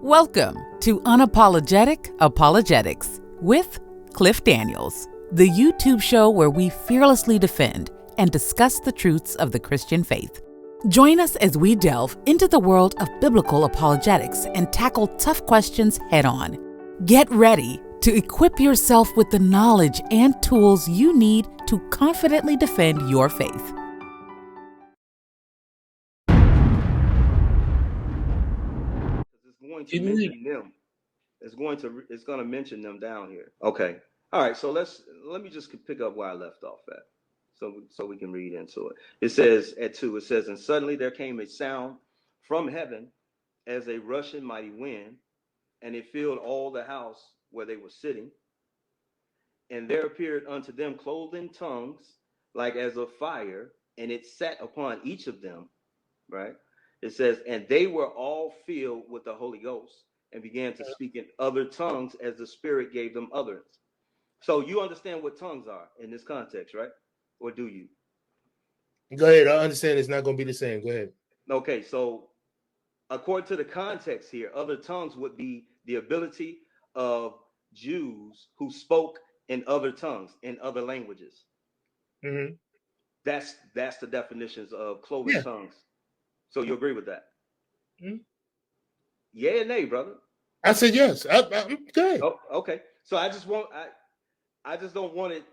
Welcome to Unapologetic Apologetics with Cliff Daniels, the YouTube show where we fearlessly defend and discuss the truths of the Christian faith. Join us as we delve into the world of biblical apologetics and tackle tough questions head-on. Get ready to equip yourself with the knowledge and tools you need to confidently defend your faith. It's going to mention them. It's going to mention them down here. Okay. All right. So let me just pick up where I left off at, so we can read into it. It says at 2. It says, and suddenly there came a sound from heaven as a rushing mighty wind, and it filled all the house where they were sitting. And there appeared unto them cloven tongues like as of fire, and it sat upon each of them. Right. It says, and they were all filled with the Holy Ghost and began to speak in other tongues as the Spirit gave them utterance. So you understand what tongues are in this context, right? Or do you? Go ahead. I understand it's not going to be the same. Go ahead. Okay, so according to the context here, other tongues would be the ability of Jews who spoke in other tongues, in other languages. Mm-hmm. That's the definitions of cloven tongues. So you agree with that? Mm-hmm. Yeah or nay, brother? I said yes. I'm good. Oh, okay. So I just don't want it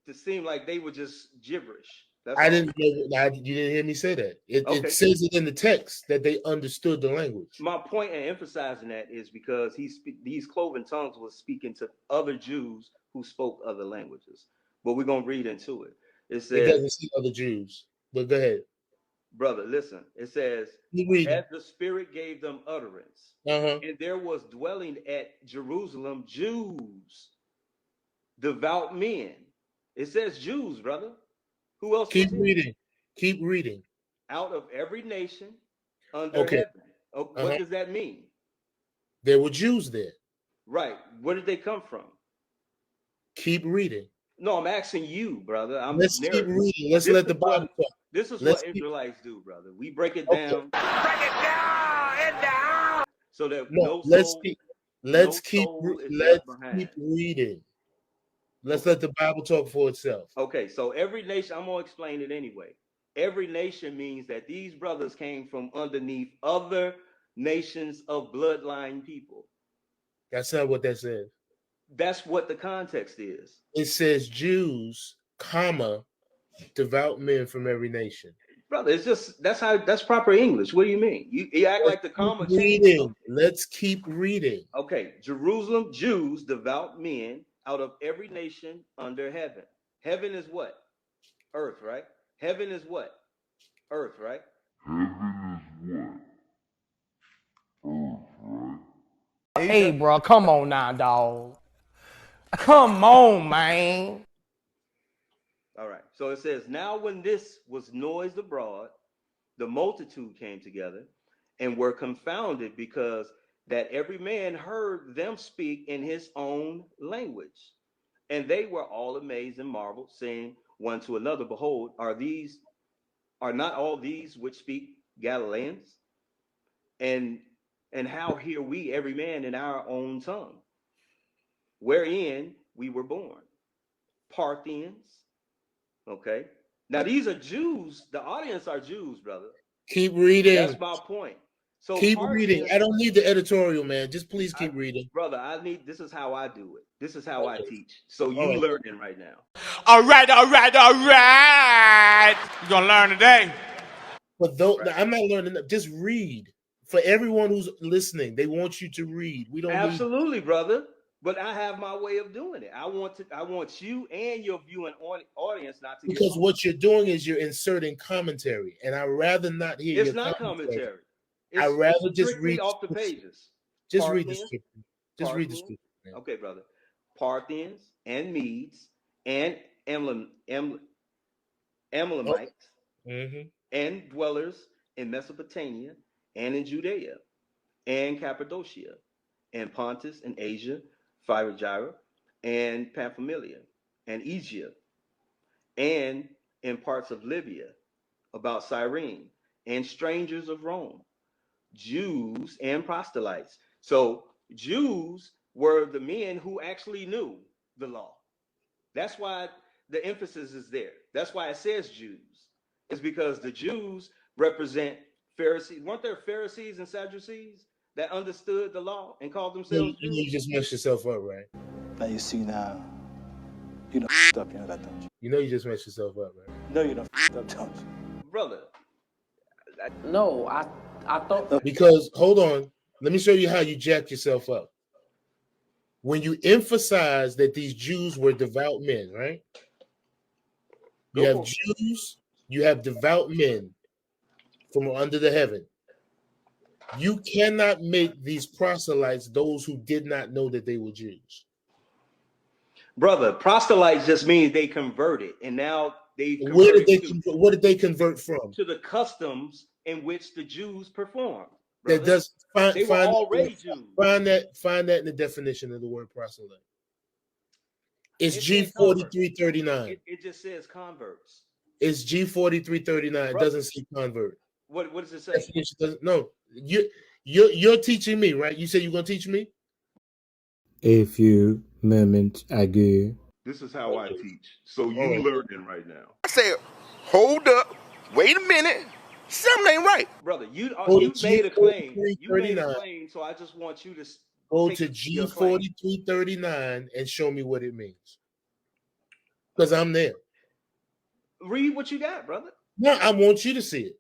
to seem like they were just gibberish. You didn't hear me say that. It says it in the text that they understood the language. My point in emphasizing that is because these cloven tongues was speaking to other Jews who spoke other languages. But we're gonna read into it. It says, it doesn't say other Jews. But go ahead. Brother, listen. It says, as the Spirit gave them utterance, and there was dwelling at Jerusalem Jews, devout men. It says Jews, brother. Who else? Keep reading. Keep reading. Out of every nation under heaven. What does that mean? There were Jews there. Right. Where did they come from? Keep reading. No, I'm asking you, brother. Let's keep reading. Let's let the Bible talk. This is what Israelites do, brother. We break it down. Break it down. So that let's keep reading. Let's let the Bible talk for itself. Okay, so every nation, I'm going to explain it anyway. Every nation means that these brothers came from underneath other nations of bloodline people. That's not what that says. That's what the context is. It says Jews, comma, devout men from every nation. Brother, it's just that's proper English. What do you mean? You act like the comma reading. Let's keep reading. Okay, Jerusalem Jews, devout men out of every nation under heaven. Heaven is what? Earth, right? Heaven is what? Earth, right? Heaven is what? Earth, right? Hey, bro, come on now, dog. Come on, man. All right. So it says, now when this was noised abroad, the multitude came together and were confounded because that every man heard them speak in his own language. And they were all amazed and marveled, saying one to another, behold, are not all these which speak Galileans? And how hear we every man in our own tongue, wherein we were born? Parthians. Okay. Now these are Jews. The audience are Jews, brother. Keep reading. That's my point. So keep reading. I don't need the editorial, man. Just please keep reading. Brother, this is how I do it. This is how I teach. So you learning right now. All right. You're going to learn today. But I'm not learning. Just read. For everyone who's listening, they want you to read. We don't absolutely, brother. But I have my way of doing it. I want you and your viewing audience not to because what you're doing is you're inserting commentary, and I'd rather not hear. It's not commentary. I'd rather just read off the pages. Just read the scripture. Just read the scripture. Okay, brother. Parthians and Medes and Elamites and dwellers in Mesopotamia and in Judea and Cappadocia and Pontus and Asia, Phrygia and Pamphylia and Egypt and in parts of Libya about Cyrene and strangers of Rome, Jews and proselytes, So Jews were the men who actually knew the law. That's why the emphasis is there. That's why it says Jews. It's because the Jews represent Pharisees. Weren't there Pharisees and Sadducees that understood the law and called themselves Jews? You just messed yourself up, right? Now you see now, you done up, you know that, don't you? You know you just messed yourself up, right? No, you done up, don't you? Brother. No, I thought. Because, hold on, let me show you how you jacked yourself up. When you emphasize that these Jews were devout men, right? You have Jews, you have devout men from under the heaven. You cannot make these proselytes those who did not know that they were Jews. Brother, proselytes just means they converted, and now what did they convert from? To the customs in which the Jews performed. That does they were already Jews. Find that in the definition of the word proselyte. It's G4339. It just says converts. It's G4339. It doesn't say convert. What does it say? No, you're teaching me, right? You said you're gonna teach me. A few moments ago. This is how I teach. So you learning right now. I said, hold up, wait a minute. Something ain't right. Brother, you made a claim. You made a claim, so I just want you to go to G4339 and show me what it means. Because I'm there. Read what you got, brother. No, I want you to see it.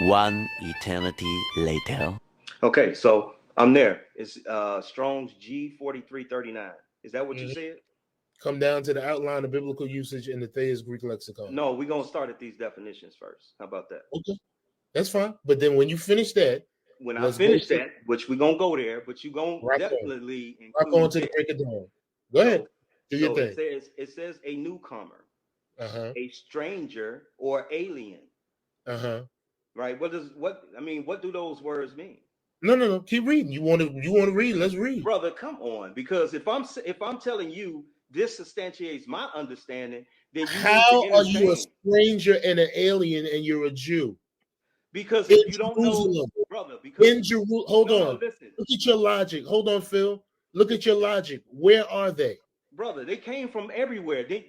One eternity later. Okay, so I'm there. It's Strong's G4339. Is that what you said? Come down to the outline of biblical usage in the Thayer's Greek lexicon. No, we're gonna start at these definitions first. How about that? Okay, that's fine. But then when you finish that, I finish that, which we're gonna go there, but you're gonna definitely include on to the break it down. Go ahead. Do your thing. It says a newcomer, a stranger, or alien. Right? What do those words mean? No. Keep reading. You want to read? Let's read. Brother, come on. Because if I'm telling you this substantiates my understanding, then how are you a stranger and an alien and you're a Jew? Because if you don't know, brother, because in Jerusalem, hold on. Listen. Look at your logic. Hold on, Phil. Look at your logic. Where are they? Brother, they came from everywhere. No.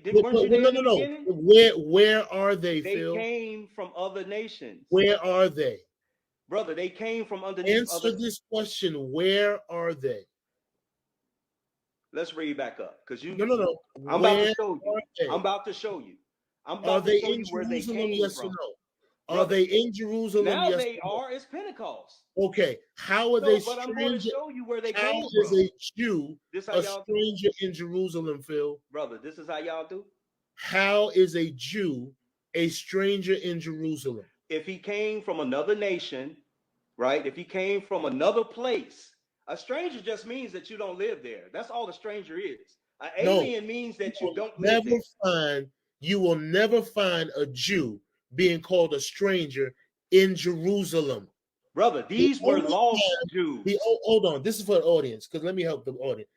Where are they, Phil? They came from other nations. Where are they? Brother, they came from underneath. Answer this question. Where are they? Let's read back up. Because you No. I'm about to show you. I'm about to show you. Are they in Jerusalem? Yes or no? Are they in Jerusalem? Now they are. It's Pentecost. Okay. How are they but I'm going to show you where they came from. How is a Jew a stranger in Jerusalem, Phil? Brother, this is how y'all do. How is a Jew a stranger in Jerusalem? If he came from another nation, right? If he came from another place, a stranger just means that you don't live there. That's all a stranger is. An alien means that you don't live there. You will never find a Jew being called a stranger in Jerusalem. Brother, these were lost Jews. Hold on. This is for the audience, because let me help the audience.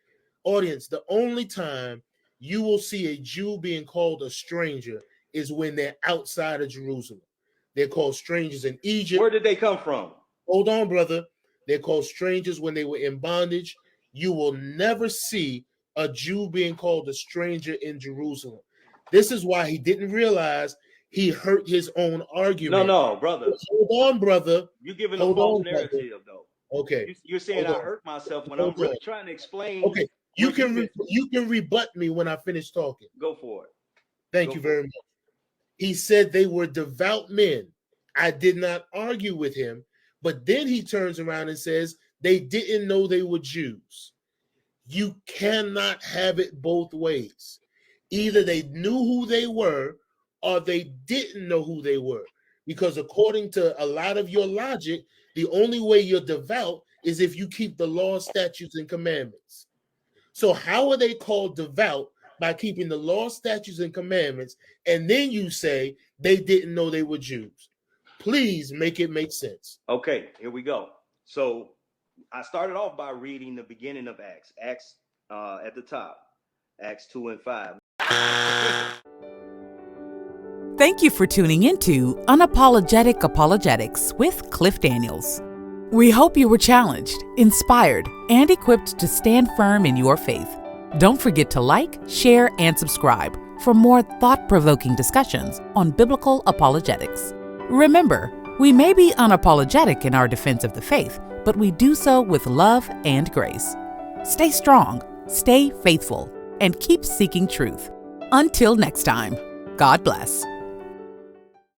Audience, the only time you will see a Jew being called a stranger is when they're outside of Jerusalem. They're called strangers in Egypt. Where did they come from? Hold on, brother. They're called strangers when they were in bondage. You will never see a Jew being called a stranger in Jerusalem. This is why he didn't realize he hurt his own argument. No, brother. Hold on, brother. You're giving a false narrative, though. Okay. You're saying I hurt myself when I'm really trying to explain. Okay. You can rebut me when I finish talking. Go for it. Thank you very much. He said they were devout men. I did not argue with him, but then he turns around and says they didn't know they were Jews. You cannot have it both ways. Either they knew who they were or they didn't know who they were. Because according to a lot of your logic, the only way you're devout is if you keep the law, statutes, and commandments. So how are they called devout? By keeping the law, statutes, and commandments, and then you say they didn't know they were Jews. Please make it make sense. Okay, here we go. So I started off by reading the beginning of Acts. Acts at the top, Acts 2 and 5. Thank you for tuning into Unapologetic Apologetics with Cliff Daniels. We hope you were challenged, inspired, and equipped to stand firm in your faith. Don't forget to like, share, and subscribe for more thought-provoking discussions on biblical apologetics. Remember, we may be unapologetic in our defense of the faith, but we do so with love and grace. Stay strong, stay faithful, and keep seeking truth. Until next time, God bless.